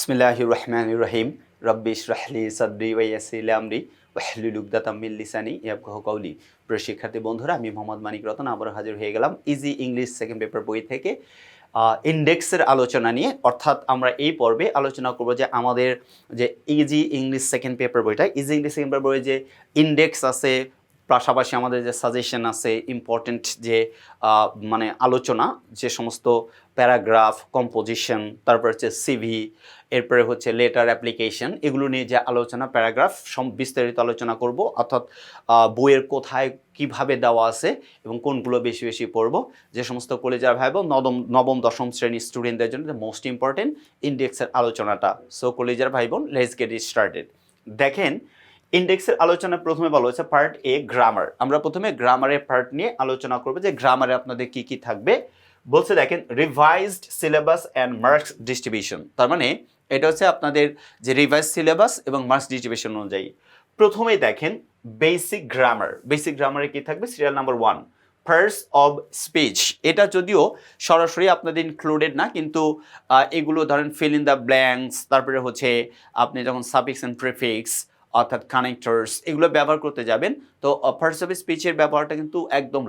বিসমিল্লাহির রহমানির রহিম রব্বি ইশরাহ লি সাদরি ওয়া ইয়াসসির লি আমরি ওয়াহলুল উকদাতাম মিন লিসানি ইয়াফকাহু কওলি। প্রিয় শিক্ষার্থী বন্ধুরা, আমি মোহাম্মদ মানিক রতন আবারও হাজির হয়ে গেলাম ইজি ইংলিশ সেকেন্ড পেপার বই থেকে ইন্ডেক্সের আলোচনা নিয়ে। অর্থাৎ আমরা এই পর্বে আলোচনা করব যে আমাদের যে ইজি ইংলিশ সেকেন্ড পেপার বইটা, ইজি ইংলিশ সেকেন্ড পেপার বইয়ে যে ইন্ডেক্স আছে, পাশাপাশি আমাদের যে সাজেশন আছে, ইম্পর্টেন্ট যে মানে আলোচনা, যে সমস্ত প্যারাগ্রাফ, কম্পোজিশন, তারপর হচ্ছে সিভি, এরপরে হচ্ছে লেটার অ্যাপ্লিকেশন, এগুলো নিয়ে যে আলোচনা, প্যারাগ্রাফ বিস্তারিত আলোচনা করব। অর্থাৎ বইয়ের কোথায় কিভাবে দেওয়া আছে এবং কোনগুলো বেশি বেশি পড়ব, যে সমস্ত কলেজের ভাই বোন নবম দশম শ্রেণীর স্টুডেন্টদের জন্য মোস্ট ইম্পর্টেন্ট ইন্ডেক্সের আলোচনাটা। সো কলেজের ভাই বোন, লেটস গেট ইট স্টার্টেড। দেখেন, ইন্ডেক্সের আলোচনা প্রথমে বলা হয়েছে পার্ট এ গ্রামার। আমরা প্রথমে গ্রামারের পার্ট নিয়ে আলোচনা করব যে গ্রামারে আপনাদের কি কি থাকবে। বলছে দেখেন, revised syllabus and marks distribution. তার মানে এটা হচ্ছে আপনাদের যে রিভাইজ সিলেবাস এবং মার্কস ডিস্ট্রিবিউশন অনুযায়ী। প্রথমেই দেখেন বেসিক গ্রামার। বেসিক গ্রামারে কি থাকবে? Serial number 1, parts of speech. এটা যদিও সরাসরি আপনাদের ইনক্লুডেড না, কিন্তু এগুলো ধরেন ফিল ইন দ্য ব্ল্যাঙ্কস, তারপরে হচ্ছে আপনি যখন সাফিক্স অ্যান্ড প্রিফিক্স অর্থাৎ কানেক্টরস এগুলো ব্যবহার করতে যাবেন, তো পার্টস অফ স্পিচের ব্যবহারটা কিন্তু একদম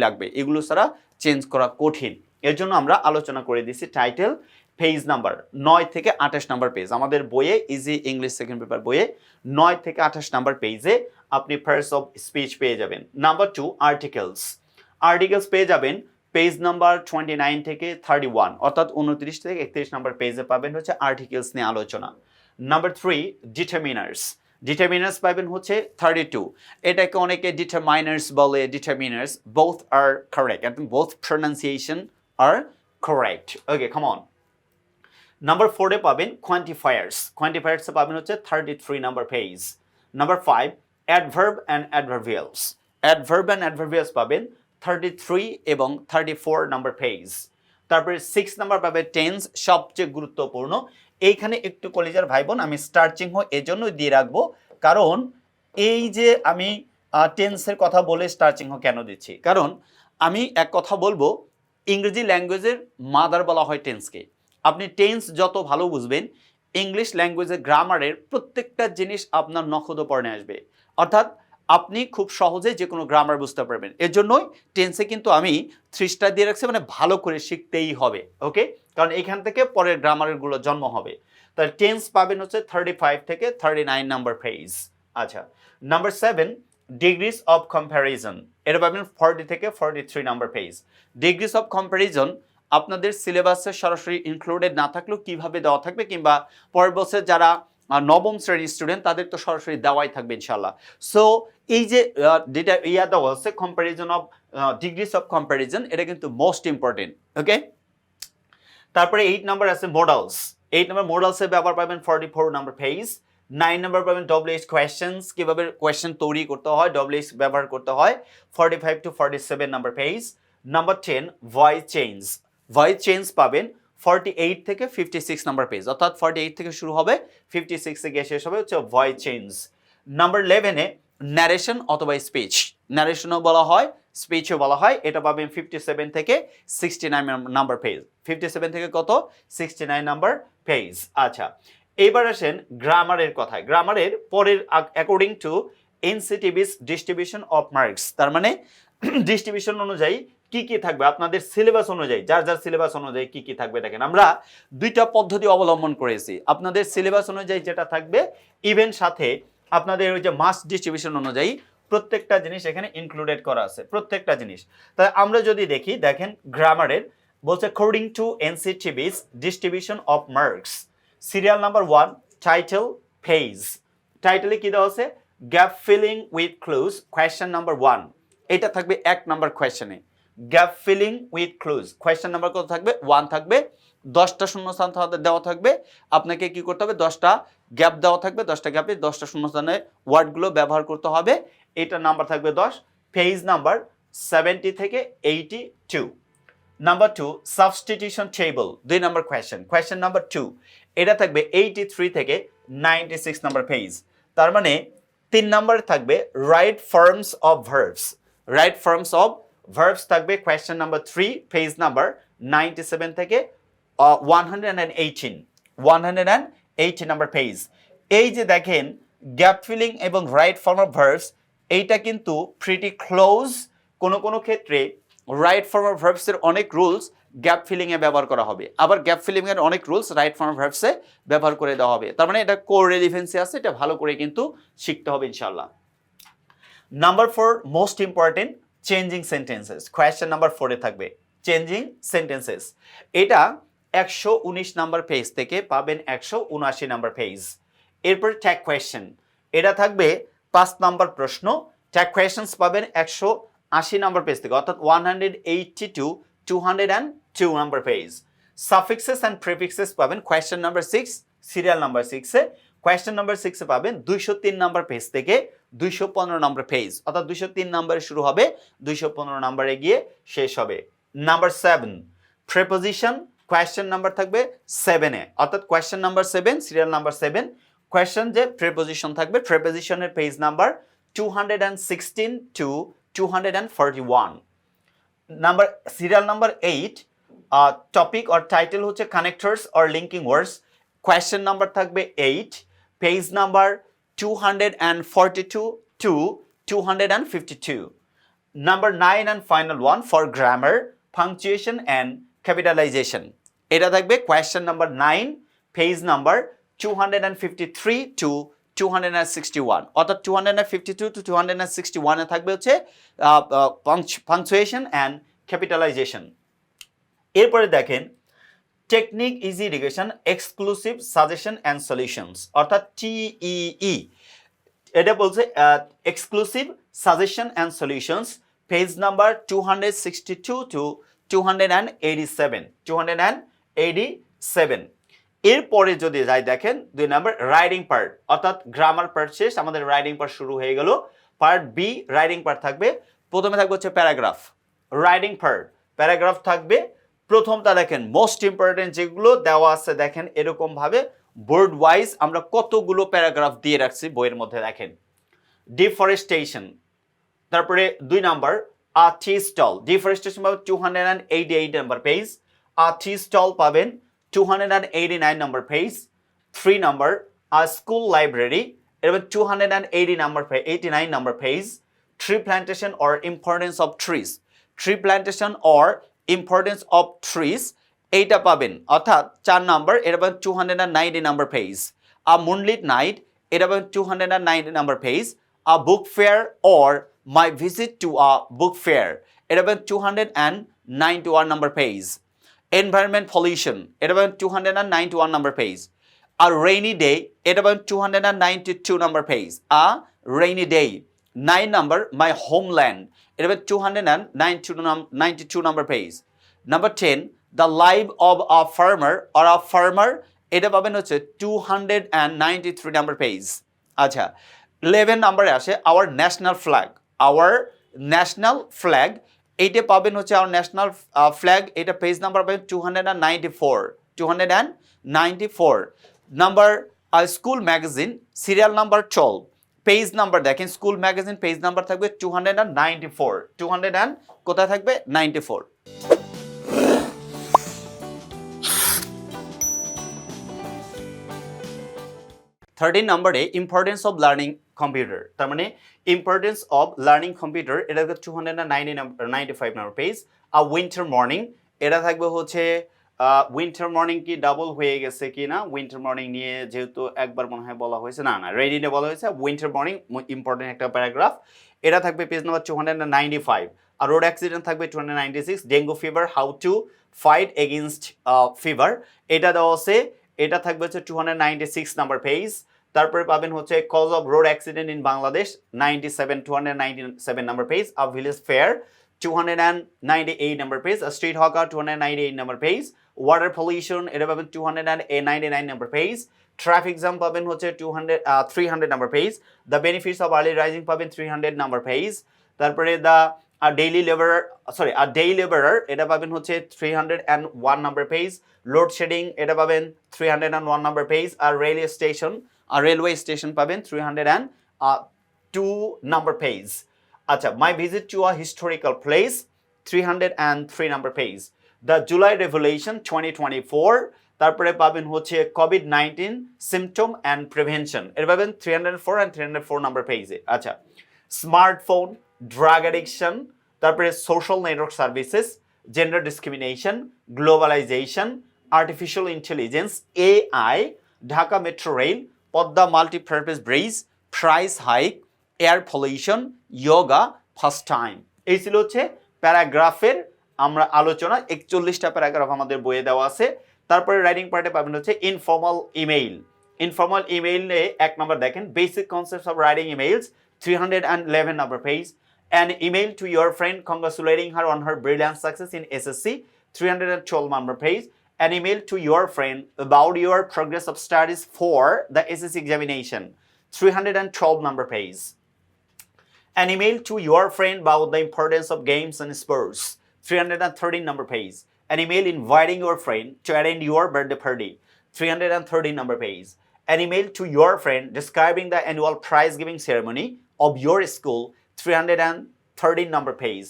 লাগবে। এগুলো ছাড়া চেঞ্জ করা কঠিন। এর জন্য আমরা আলোচনা করে দিচ্ছি টাইটেল, পেজ নাম্বার 9 থেকে 28 নাম্বার পেজ। আমাদের বইয়ে ইজি ইংলিশ সেকেন্ড পেপার বইয়ে 9 থেকে 28 নাম্বার পেজে আপনি পার্টস অফ স্পিচ পেয়ে যাবেন। নাম্বার 2, আর্টিকেলস পেয়ে যাবেন পেজ নাম্বার 29 থেকে 31, অর্থাৎ 29 থেকে 31 নাম্বার পেজে পাবেন হচ্ছে আর্টিকেলস নিয়ে আলোচনা। নাম্বার 3, ডিটারমিনার্স পাবেন হচ্ছে 32। এটাকে অনেকে ডিটারমাইনার্স বলে, ডিটারমিনার্স, বোথ আর কারেক্ট, একদম বোথ প্রনাউন্সিয়েশন আর correct. Okay, come on. Number 4-এ পাবেন কোয়ান্টিফায়ার্স পাবেন হচ্ছে 33 number page. Number 5, adverb and adverbials পাবেন 33 এবং 34 নাম্বার পেজ। তারপরে 6 নাম্বার পাবে টেন্স, সবচেয়ে গুরুত্বপূর্ণ। এইখানে একটু কলেজের ভাই বোন আমি স্টার চিহ্ন এজন্যই দিয়ে রাখবো, কারণ এই যে আমি টেন্সের কথা বলে স্টার চিহ্ন কেন দিচ্ছি, কারণ আমি এক কথা বলবো, ইংরেজি ল্যাঙ্গুয়েজের মাদার বলা হয় টেন্সকে। আপনি টেন্স যত ভালো বুঝবেন, ইংলিশ ল্যাঙ্গুয়েজের গ্রামারের প্রত্যেকটা জিনিস আপনার নখদর্পণে আসবে। অর্থাৎ আপনি খুব সহজে যে কোনো গ্রামার বুঝতে পারবেন। এর জন্যই টেন্সে কিন্তু আমি 3 স্টার দিয়ে রাখছি, মানে ভালো করে শিখতেই হবে। ওকে, কারণ এখান থেকে পরের গ্রামারেরগুলো জন্ম হবে। তাহলে টেন্স পাবেন হচ্ছে 35 থেকে 39 নাম্বার পেজ। আচ্ছা, নাম্বার 7, ডিগ্রিজ অফ কম্প্যারিজন। এটা পাবেন 40 থেকে 43 number page. Degrees of comparison আপনাদের সিলেবাসে সরাসরি ইনক্লুডেড না থাকলেও কিভাবে দেওয়া থাকবে, কিংবা পরের বছর যারা নবম শ্রেণীর স্টুডেন্ট তাদের তো সরাসরি দেওয়াই থাকবে ইনশাল্লাহ। সো এই যে দেওয়া হচ্ছে comparison of degrees of comparison, এটা কিন্তু মোস্ট ইম্পর্টেন্ট। ওকে, তারপরে 8 নাম্বার আছে মডেলস। 8 নাম্বার মডেলসের ব্যবহার পাবেন 44 নাম্বার পেজ। 9 নাম্বার পাবেন WH কোয়েশ্চেন্স, কিভাবে কোয়েশ্চেন তৈরি করতে হয়, WH ব্যবহার করতে হয়, 45 to 47 number page. Number 10, voice change পাবেন 48 থেকে 56 নাম্বার পেজ, অর্থাৎ 48 থেকে শুরু হবে, 56 এ গিয়ে শেষ হবে হচ্ছে ভয়েস চেঞ্জ। নাম্বার 11-এ ন্যারেশন অথবা স্পিচ, ন্যারেশনও বলা হয়, স্পিচও বলা হয়, এটা পাবেন 57 থেকে 69 নাম্বার পেজ। 57 থেকে কত? 69 নাম্বার পেজ। আচ্ছা, এবার আসেন গ্রামারের কথায়। গ্রামারের পরের according to NCTB's distribution of marks, তার মানে ডিস্ট্রিবিউশন অনুযায়ী কি কি থাকবে, আপনাদের সিলেবাস অনুযায়ী, যার সিলেবাস অনুযায়ী কি কি থাকবে। দেখেন, আমরা 2টা পদ্ধতি অবলম্বন করেছি। আপনাদের সিলেবাস অনুযায়ী যেটা থাকবে, ইভেন সাথে আপনাদের ওই যে মাস ডিস্ট্রিবিউশন অনুযায়ী প্রত্যেকটা জিনিস এখানে ইনক্লুডেড করা আছে, প্রত্যেকটা জিনিস। তাই আমরা যদি দেখি, দেখেন গ্রামারের বলছে according to NCTB's distribution of marks, serial number 1, title, page. টাইটেলে কি দেওয়া আছে? Gap filling with clues, question number 1। এটা থাকবে 1 নাম্বার কোয়েশ্চেনে, gap filling with clues. Question number কত থাকবে? 1 থাকবে। 10টা শূন্যস্থান দেওয়া থাকবে, আপনাকে কি করতে হবে? 10টা গ্যাপ দেওয়া থাকবে, 10টা গ্যাপে 10টা শূন্যস্থানে ওয়ার্ডগুলো ব্যবহার করতে হবে। এটা নাম্বার থাকবে 10। পেজ নাম্বার 70 থেকে 82। Number 2, substitution table, 2 number question number 2। এটা থাকবে 83 থেকে 96 নাম্বার পেজ। তার মানে 3 নাম্বার থাকবে রাইট ফর্মস অফ ভার্বস থাকবে কোয়েশ্চেন নাম্বার 3, পেজ নাম্বার 97 থেকে 118। 180 নাম্বার পেজ। এই যে দেখেন গ্যাপ ফিলিং এবং রাইট ফর্ম অফ ভার্বস, এইটা কিন্তু প্রিটি ক্লোজ। কোনো ক্ষেত্রে রাইট ফর্ম অফ ভার্বসের অনেক রুলস গ্যাপ ফিলিংয়ে ব্যবহার করা হবে, আবার গ্যাপ ফিলিংয়ের অনেক রুলস রাইট ফর্ম অফ ভার্বসে ব্যবহার করে দেওয়া হবে। তার মানে এটা কোর রেলিভেন্সি আছে, এটা ভালো করে কিন্তু শিখতে হবে ইনশাআল্লাহ। Number 4 most important, changing sentences. Question number 4-এ থাকবে চেঞ্জিং সেন্টেন্সেস। এটা 119 নাম্বার পেজ থেকে পাবেন 179 নাম্বার পেজ। এরপর ট্যাগ কোয়েশ্চেন, এটা থাকবে 5 নাম্বার প্রশ্ন। ট্যাগ কোয়েশ্চেন্স পাবেন 180 নাম্বার পেজ থেকে, অর্থাৎ 180 to 202 number page. Suffixes and prefixes পাবেন কোয়েশ্চেন নাম্বার 6 সিরিয়াল নাম্বার 6-এ। কোয়েশ্চেন নাম্বার 6-এ পাবেন 203 নাম্বার পেজ থেকে 215 নাম্বার পেজ, অর্থাৎ 203 নাম্বারে শুরু হবে, 215 নাম্বারে গিয়ে শেষ হবে। নাম্বার 7 প্রিপোজিশন, কোয়েশ্চেন নাম্বার থাকবে 7-এ, অর্থাৎ question number 7 serial number 7। Question যে প্রিপোজিশন থাকবে, প্রিপোজিশনের page number 216 to 241। Number serial number 8 topic or title হচ্ছে connectors or linking words. Question number থাকবে 8, page number 242 to 252। Number 9 and final one for grammar, punctuation and capitalisation. এটা থাকবে question number 9, page number 253 to 261, অর্থাৎ 252 to 261-এ থাকবে হচ্ছে punctuation and capitalisation. এরপরে দেখেন technique easy irrigation exclusive suggestion and solutions, অর্থাৎ TEE। এটা বলছে exclusive suggestion and solutions, page number 262 to 287। এরপরে যদি যাই দেখেন 2 নাম্বার রাইডিং পার্ট, অর্থাৎ গ্রামার পার্ট শেষ, আমাদের রাইডিং পার্ট শুরু হয়ে গেল। পার্ট বি রাইডিং পার্ট থাকবে, প্রথমে থাকবে হচ্ছে প্যারাগ্রাফ। রাইডিং পার্ট প্যারাগ্রাফ থাকবে, প্রথমটা দেখেন মোস্ট ইম্পর্টেন্ট যেগুলো দেওয়া আছে, দেখেন এরকম ভাবে বোর্ড ওয়াইজ আমরা কতগুলো প্যারাগ্রাফ দিয়ে রাখছি বইয়ের মধ্যে। দেখেন ডিফরেস্টেশন, তারপরে 2 নাম্বার আ টি স্টল, ডিফরেস্টেশন পাবেন 288 নাম্বার পেজ। আ টি স্টল পাবেন 289 নাম্বার পেজ। 3 নাম্বার আ স্কুল লাইব্রেরি, এবার 289 number page. Tree plantation or importance of trees, tree plantation or importance of trees, এইটা পাবেন, অর্থাৎ 4 নাম্বার, এটা পাবেন 290 নাম্বার পেজ। আ moonlit night, এটা পাবেন 290 number page. A book fair or my visit to a book fair, এটা পাবেন 291 number page. Environment pollution, এটা পাবেন 291 নাম্বার পেজ। আ রেইনি ডে, এটা পাবেন 292 number page. A rainy day. 9 number my homeland, এটা পাবেন 292 number page. Number 10 the life of a farmer or a farmer, এটা পাবেন হচ্ছে 293 নাম্বার পেজ। আচ্ছা 11 নাম্বারে আসে our national flag, our national flag, এইটা পাবেন হচ্ছে আওয়ার ন্যাশনাল ফ্ল্যাগ, এটা পেজ নাম্বার পাবেন 294। Number school magazine serial number 12, page number দেখেন স্কুল ম্যাগাজিন পেজ নাম্বার থাকবে 294, কোথায় থাকবে 94। থার্টিন নাম্বারে ইম্পর্টেন্স অফ লার্নিং কম্পিউটার, তার মানে ইম্পর্টেন্স অফ লার্নিং কম্পিউটার, এটা থাকবে 295 নাম্বার পেজ। আ উইন্টার মর্নিং, এটা থাকবে হচ্ছে উইন্টার মর্নিং কি ডাবল হয়ে গেছে কি না, উইন্টার মর্নিং নিয়ে যেহেতু একবার মনে হয় বলা হয়েছে, না রেডি নিয়ে বলা হয়েছে। উইন্টার মর্নিং ইম্পর্টেন্ট একটা প্যারাগ্রাফ, এটা থাকবে পেজ নাম্বার 295। আর রোড অ্যাক্সিডেন্ট থাকবে 296। Dengue fever, how to fight against fever, এটা দেওয়া আছে, এটা থাকবে হচ্ছে 296 নাম্বার পেজ। তারপরে পাবেন হচ্ছে cause of road accident in Bangladesh 297 number page. A village fair 298 number page. A street hawker 298 number page. Water pollution, এটা পাবেন 299 নাম্বার পেজ। ট্রাফিক জ্যাম পাবেন হচ্ছে 300 number page. The benefits of early rising পাবেন 300 number page. তারপরে the daily labourer, এটা পাবেন হচ্ছে 301 number page. Load shedding, এটা পাবেন 301 নাম্বার পেজ। আর রেলওয়ে স্টেশন পাবেন 302 নাম্বার পেজ। আচ্ছা my visit to a historical place 303 number page. The July revolution 2024, তারপরে পাবেন হচ্ছে COVID-19 সিমটম অ্যান্ড প্রিভেনশন, এর পাবেন 304 অ্যান্ড 304 নাম্বার পেজে। আচ্ছা, স্মার্টফোন, ড্রাগ অ্যাডিকশন, তারপরে social network services, gender discrimination, globalisation, artificial intelligence, AI, Dhaka metro rail, Padma multipurpose bridge, price hike, air pollution, yoga, first time. এই ছিল হচ্ছে প্যারাগ্রাফের আমরা আলোচনা। 41টা প্যারাগ্রাফ আমাদের বইয়ে দেওয়া আছে। তারপরে রাইটিং পার্টে পাবেন হচ্ছে ইনফর্মাল ইমেইল। ইনফর্মাল ইমেইলে 1 নম্বর দেখেন basic concepts of writing emails, 311 number page. An email to your friend congratulating her on her brilliant success in SSC, 312 number page. An email to your friend about your progress of studies for the SSC examination, 312 number page. An email to your friend about the importance of games and sports, 313 number page. An email inviting your friend to attend your birthday party, 313 number page. An email to your friend describing the annual prize giving ceremony of your school, 313 number page.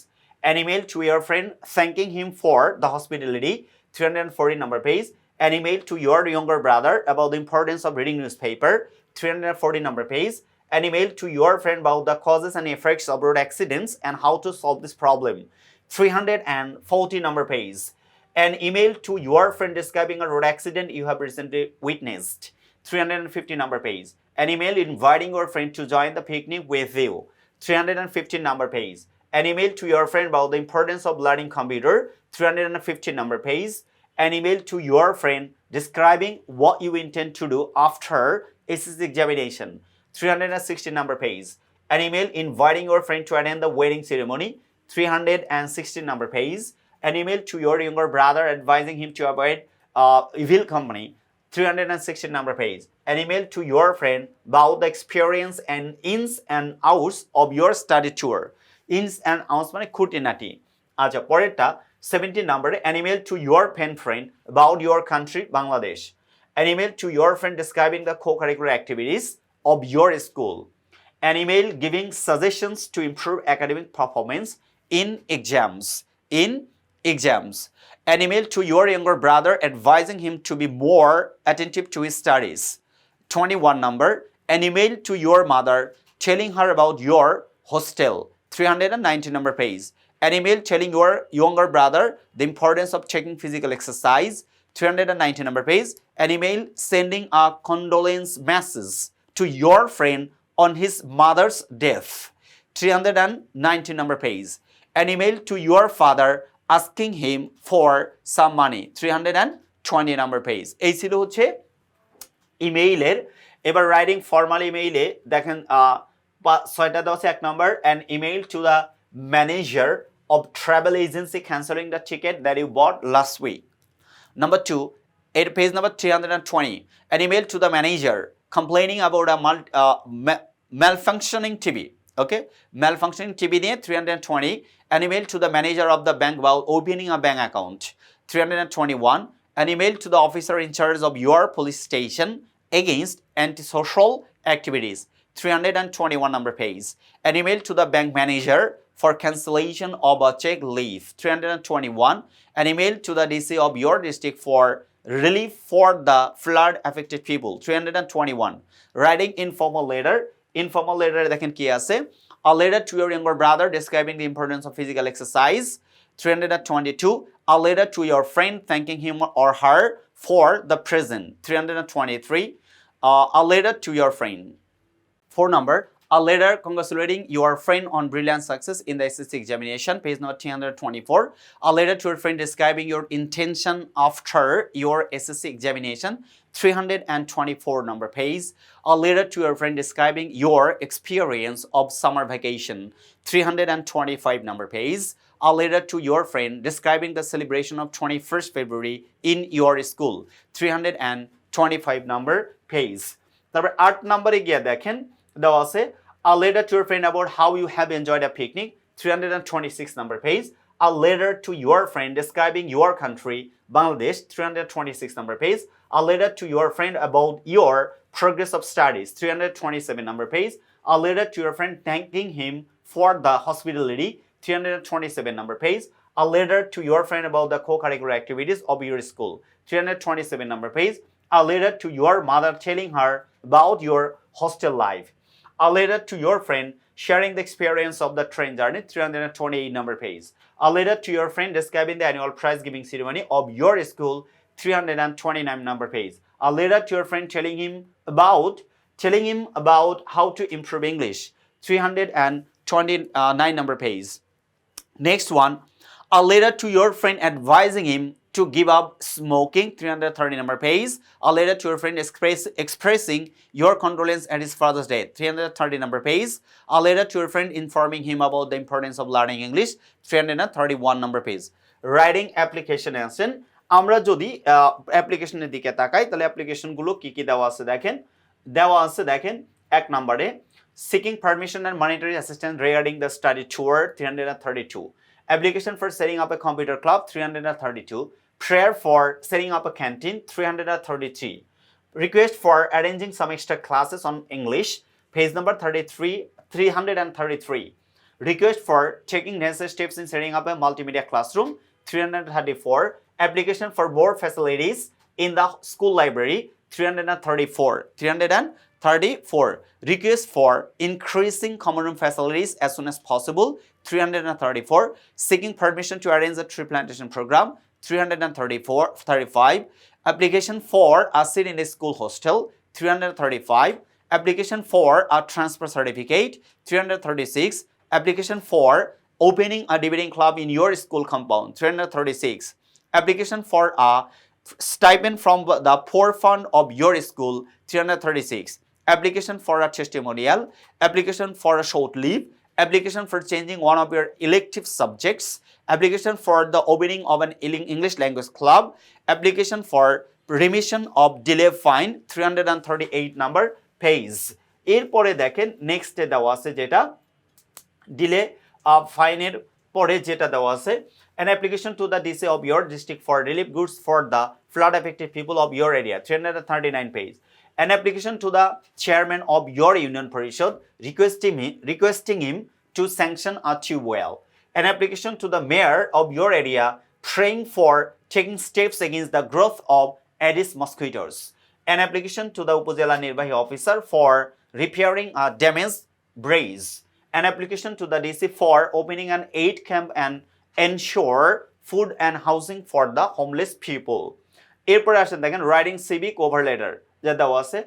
An email to your friend thanking him for the hospitality, 340 number page. An email to your younger brother about the importance of reading newspaper, 340 number page. An email to your friend about the causes and effects of road accidents and how to solve this problem, 340 number page. An email to your friend describing a road accident you have recently witnessed, 350 number page. An email inviting your friend to join the picnic with you, 315 number page. An email to your friend about the importance of learning computer, 350 number page. An email to your friend describing what you intend to do after SSC examination, 360 number page. An email inviting your friend to attend the wedding ceremony, 360 number page. An email to your younger brother advising him to avoid evil company, 360 number page. An email to your friend about the experience and ins and outs of your study tour. Ins and outs মানে খুঁটিনাটি। আচ্ছা, পরেরটা 17 নম্বরে an email to your pen friend about your country Bangladesh. An email to your friend describing the co-curricular activities of your school. An email giving suggestions to improve academic performance in exams. An email to your younger brother advising him to be more attentive to his studies, 21 number. An email to your mother telling her about your hostel, 390 number page. An email telling your younger brother the importance of taking physical exercise, 390 number page. An email sending a condolence message to your friend on his mother's death, 390 number page. An email to your father asking him for some money, 320 number page. এই ছিল হচ্ছে ইমেইলের। এবার writing formal ইমেইলে দেখেন 6টা দেওয়া আছে। 1 নম্বর an email to the manager of travel agency cancelling the ticket that you bought last week. Number 2, page number 320, an email to the manager complaining about a malfunctioning TV. Okay, malfunctioning TV নিয়ে 320. An email to the manager of the bank while opening a bank account, 321. An email to the officer in charge of your police station against antisocial activities, 321 number page. An email to the bank manager for cancellation of a check leave, 321. An email to the DC of your district for relief for the flood affected people, 321. Writing informal letter দেখেন কি আছে, a letter to your younger brother describing the importance of physical exercise, 322. A letter to your friend thanking him or her for the present, 323. A letter to your friend. 4 number, a letter congratulating your friend on brilliant success in the SSC examination, page number 324. A letter to your friend describing your intention after your SSC examination, 324 number page. A letter to your friend describing your experience of summer vacation, 325 number page. A letter to your friend describing the celebration of 21st February in your school, 325 number page. তারপর 8 নম্বরে গিয়ে দেখেন দেওয়া আছে a letter to your friend about how you have enjoyed a picnic, 326 number page. A letter to your friend describing your country Bangladesh, 326 number page. A letter to your friend about your progress of studies, 327 number page. A letter to your friend thanking him for the hospitality, 327 number page. A letter to your friend about the co-curricular activities of your school, 327 number page. A letter to your mother telling her about your hostel life. A letter to your friend sharing the experience of the train journey, 328 number page. A letter to your friend describing the annual prize giving ceremony of your school, 329 number page. A letter to your friend telling him about how to improve English, 329 number page. Next one, a letter to your friend advising him to give up smoking, 330 number page. A letter to your friend expressing your condolence at his father's death, 330 number page. A letter to your friend informing him about the importance of learning English, 331 number page. Writing application আসেন, আমরা যদি অ্যাপ্লিকেশনের দিকে তাকাই তাহলে অ্যাপ্লিকেশনগুলো কি কি দেওয়া আছে দেখেন এক নম্বরে seeking permission and monetary assistance regarding the study tour, 332. Application for setting up a computer club, 332. Prayer for setting up a canteen, 333. Request for arranging some extra classes on English, page number 333. Request for taking necessary steps in setting up a multimedia classroom, 334. Application for more facilities in the school library, 334. Request for increasing common room facilities as soon as possible, 334. Seeking permission to arrange a tree plantation program, 335. Application for a seat in a school hostel, 335. Application for a transfer certificate, 336. Application for opening a debating club in your school compound, 336. Application for a stipend from the poor fund of your school, 336. Application for a testimonial. Application for a short leave. Application for changing one of your elective subjects. Application for the opening of an English language club. Application for remission of delay fine, 338 number page. এরপরে দেখেন নেক্সটে দেওয়া আছে যেটা delay ফাইনের পরে যেটা দেওয়া আছে an application to the DC of your district for relief goods for the flood affected people of your area, 339 page. An application to the chairman of your union parishad requesting him to sanction a tube well. An application to the mayor of your area praying for taking steps against the growth of Aedes mosquitoes. An application to the Upazila Nirbahi officer for repairing a damaged bridge. An application to the DC for opening an aid camp and ensure food and housing for the homeless people. এরপরে আসেন দেখেন writing CV cover letter যা দেওয়া আছে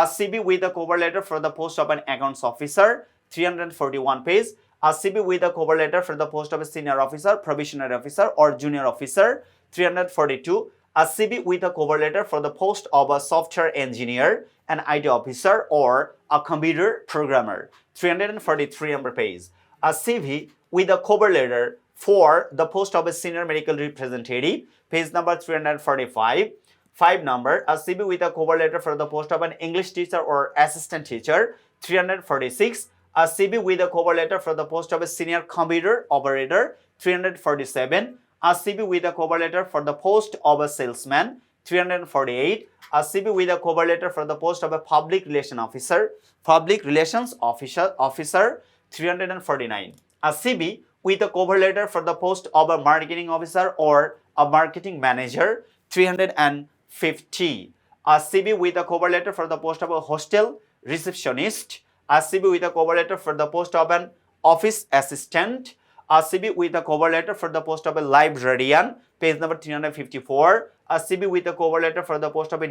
a CV with a cover letter for the post of an accounts officer, 341 page. A CV with a cover letter for the post of a senior officer, probationary officer or junior officer, 342. A CV with a cover letter for the post of a software engineer, an IT officer or a computer programmer, 343 number page. A CV with a cover letter for the post of a senior medical representative, page number 345. 5 number, a CV with a cover letter for the post of an English teacher or assistant teacher, 346. A CV with a cover letter for the post of a senior computer operator, 347. A CV with a cover letter for the post of a salesman, 348. A CV with a cover letter for the post of a public relations officer, 349. A CV with a cover letter for the post of a marketing officer or a marketing manager, 350. A CV with a cover letter for the post of a hostel receptionist. A CV with a cover letter for the post of an office assistant. A CV with a cover letter for the post of a librarian, page number 354. A CV with a cover letter for the post of a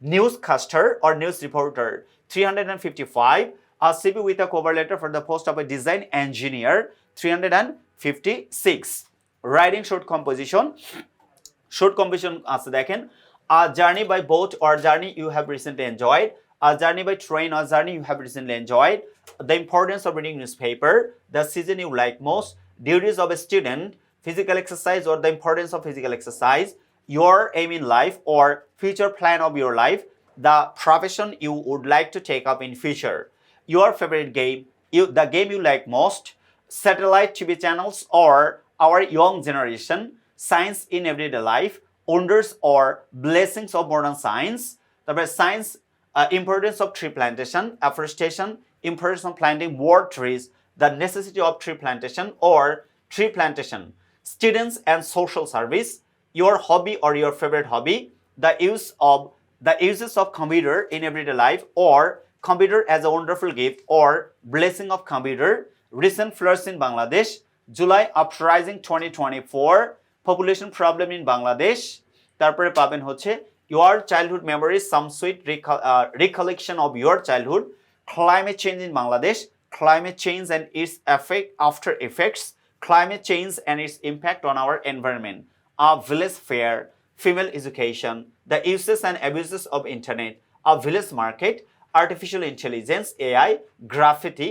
newscaster or news reporter, 355. A CV with a cover letter for the post of a design engineer, 356. Writing short composition আছে দেখেন a journey by boat or journey you have recently enjoyed, a journey by train or journey you have recently enjoyed, the importance of reading newspaper, the season you like most, duties of a student, physical exercise or the importance of physical exercise, your aim in life or future plan of your life, the profession you would like to take up in future, your favorite game, the game you like most, satellite TV channels or our young generation, science in everyday life, wonders or blessings of modern science, the science, importance of tree plantation, afforestation, importance of planting more trees, the necessity of tree plantation or tree plantation, students and social service, your hobby or your favorite hobby, the uses of computer in everyday life, or computer as a wonderful gift or blessing of computer, recent floods in Bangladesh, July uprising 2024, population problem in Bangladesh, তারপরে পাবেন হচ্ছে your childhood memories, some sweet recollection of your childhood, climate change in Bangladesh, climate change and its after effects, climate change and its impact on our environment, a village fair, female education, the uses and abuses of internet, a village market, artificial intelligence, AI, graffiti,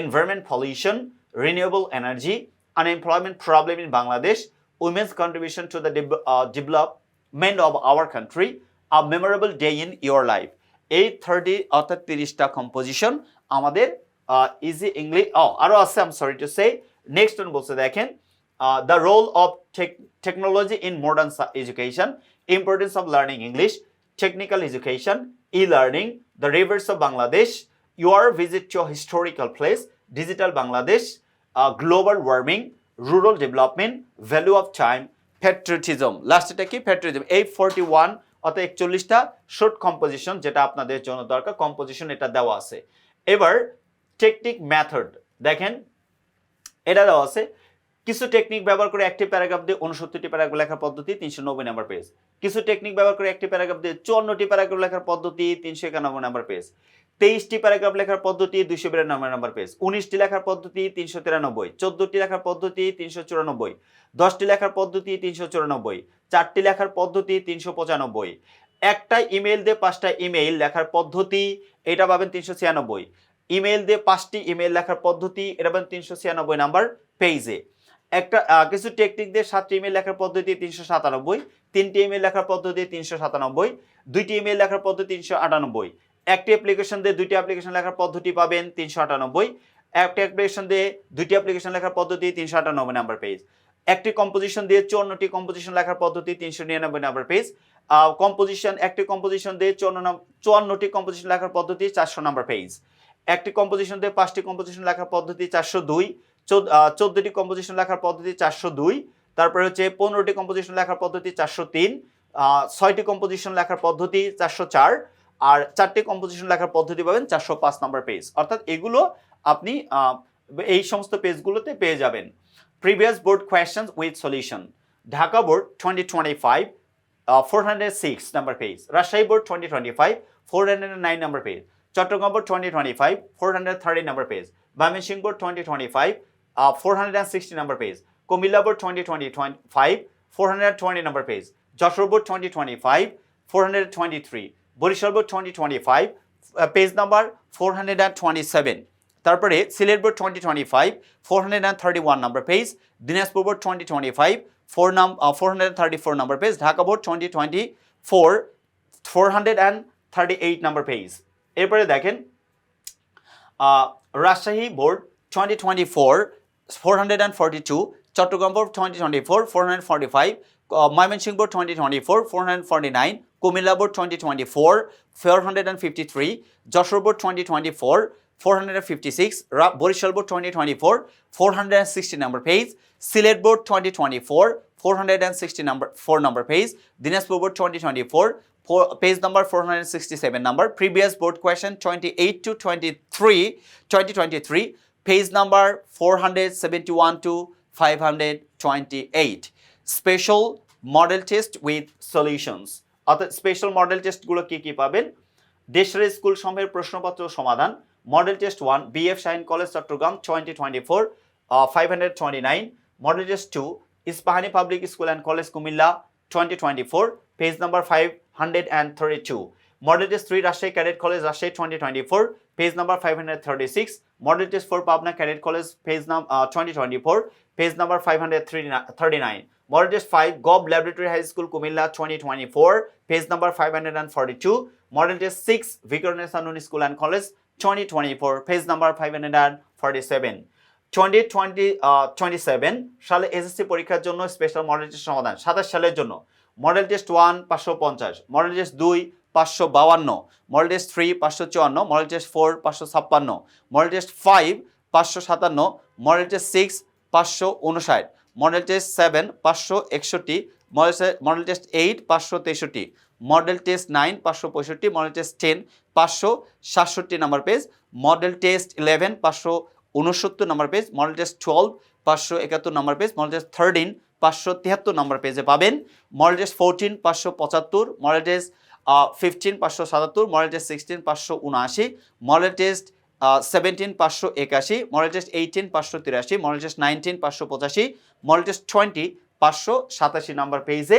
environment pollution, renewable energy, unemployment problem in Bangladesh, women's contribution to the development of our country, a memorable day in your life. এই 30 অর্থাৎ 30টা composition আমাদের easy English আরও আছে, I am sorry to say. Next one বলছে দেখেন, the role of technology in modern education, importance of learning English, technical education, e-learning, the rivers of Bangladesh, your visit to a historical place, digital Bangladesh, global warming, rural development, value of time, patriotism. Last এটা কি? patriotism। এই 41 অর্থাৎ 41টা short composition যেটা আপনাদের জন্য দরকার, composition এটা দেওয়া আছে। এবার টেকনিক মেথড দেখেন, এটা দেওয়া আছে, কিছু টেকনিক ব্যবহার করে একটি প্যারাগ্রাফ দিয়ে 69টি প্যারাগ্রাফ লেখার পদ্ধতি, 390 নাম্বার পেজ। কিছু টেকনিক ব্যবহার করে একটি প্যারাগ্রাফ দিয়ে 54টি প্যারাগ্রাফ লেখার পদ্ধতি, 391 নাম্বার পেজ। 23টি প্যারাগ্রাফ লেখার পদ্ধতি, 292 নাম্বার পেজ। 19টি লেখার পদ্ধতি, 393। 14টি লেখার পদ্ধতি, 394। 10টি লেখার পদ্ধতি, 394। 4টি লেখার পদ্ধতি, 395। একটা ইমেইল দিয়ে 5টা ইমেইল লেখার পদ্ধতি, এটা পাবেন 396। ইমেইল দিয়ে 5টি ইমেইল লেখার পদ্ধতি, এটা পাবেন 396 নাম্বার পেজে। একটা কিছু টেকনিক দিয়ে 7টি ইমেইল লেখার পদ্ধতি, 397। 3টি ইমেইল লেখার পদ্ধতি, 397। 2টি ইমেইল লেখার পদ্ধতি, 398। একটি অ্যাপ্লিকেশন দিয়ে 2টি অ্যাপ্লিকেশন লেখার পদ্ধতি পাবেন, 398। একটি অ্যাপ্লিকেশন দিয়ে 2টি অ্যাপ্লিকেশন লেখার পদ্ধতি, 398 নাম্বার পেজ। একটি কম্পোজিশন দিয়ে 54টি কম্পোজিশন লেখার পদ্ধতি, 399 নাম্বার পেজ। একটি কম্পোজিশন দিয়ে 54টি কম্পোজিশন লেখার পদ্ধতি, 400 নাম্বার পেজ। একটি কম্পোজিশন দিয়ে 5টি কম্পোজিশন লেখার পদ্ধতি, 402। 14টি কম্পোজিশন লেখার পদ্ধতি, 402। তারপরে হচ্ছে 15টি কম্পোজিশন লেখার পদ্ধতি, 403। 6টি কম্পোজিশন লেখার পদ্ধতি, 404। আর 4টি কম্পোজিশন লেখার পদ্ধতি পাবেন 405 নাম্বার পেজ। অর্থাৎ এগুলো আপনি এই সমস্ত পেজগুলোতে পেয়ে যাবেন। Previous board questions with solution, Dhaka board 2025 406 number page, Rajshahi board 2025 409 number page, Chattogram board 2025 430 number page, Mymensingh board 2025 460 number page, Cumilla board 2025 420 number page, Jashore board 2025 423, Barishal board 2025 page number 427। তারপরে Sylhet board 2025 431 number page, Dinajpur board 2025 434 number page, Dhaka board 2024 438 number page. এরপরে দেখেন Rajshahi board 2024 442, Chattogram board 2024 445, Mymensingh board 2024 449, Cumilla board 2024 453, Jashore board 2024 456, Barishal board 2024 460 number page, Sylhet board 2024 464 number page, Dinajpur board 2024 page number 467 number. Previous board question 28 to 2023 page number 471 to 528। Special model test with solutions, অর্থাৎ special model টেস্টগুলো কি কি পাবেন? দেশের school সমূহের প্রশ্নপত্র সমাধান, model test 1 BF Shaheen college Chattogram 2024 529, model test 2 Ispahani public school and college Comilla 2024 page number 532, model test 3 Rajshahi cadet college Rajshahi 2024 page number 536, model test 4 Pabna cadet college page number 2024 page number 539, model test 5 gov laboratory high school Comilla 2024 page number 542, model test 6 Victoria Noon school and college 2024 page number 547। 2027 সালে SSC পরীক্ষার জন্য special model test সমাধান। 27 সালের জন্য model test 1 550, model test 2 552, model test 3 554, model test 4 556, model test 5 557, model test 6 559, model test 7 561, model test 8 563, model test 9 565, model test 10 567 number page, model test 11 569 number page, model test 12 571 number page, model test 13 573 number পেজে পাবেন, model test 14 575, model test 15 577, model test 16 579, model test 17 581, model test 18 583, model test 19 585, model test 20 587 number পেজে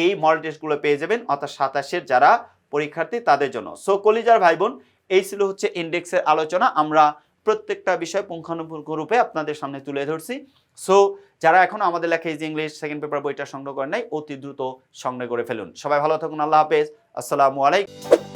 এই model টেস্টগুলো পেয়ে যাবেন, অর্থাৎ 27-এর যারা পরীক্ষার্থী তাদের জন্য। সো কলিজার ভাই বোন, এই ছিল হচ্ছে ইন্ডেক্সের আলোচনা। আমরা প্রত্যেকটা বিষয় পুঙ্খানুপুঙ্খ রূপে আপনাদের সামনে তুলে ধরছি। সো যারা এখনো আমাদের লেখা ইজি ইংলিশ সেকেন্ড পেপার বইটা সংগ্রহ করেন নাই, অতি দ্রুত সংগ্রহ করে ফেলুন। সবাই ভালো থাকুন, আল্লাহ হাফেজ, আসসালামু আলাইকুম।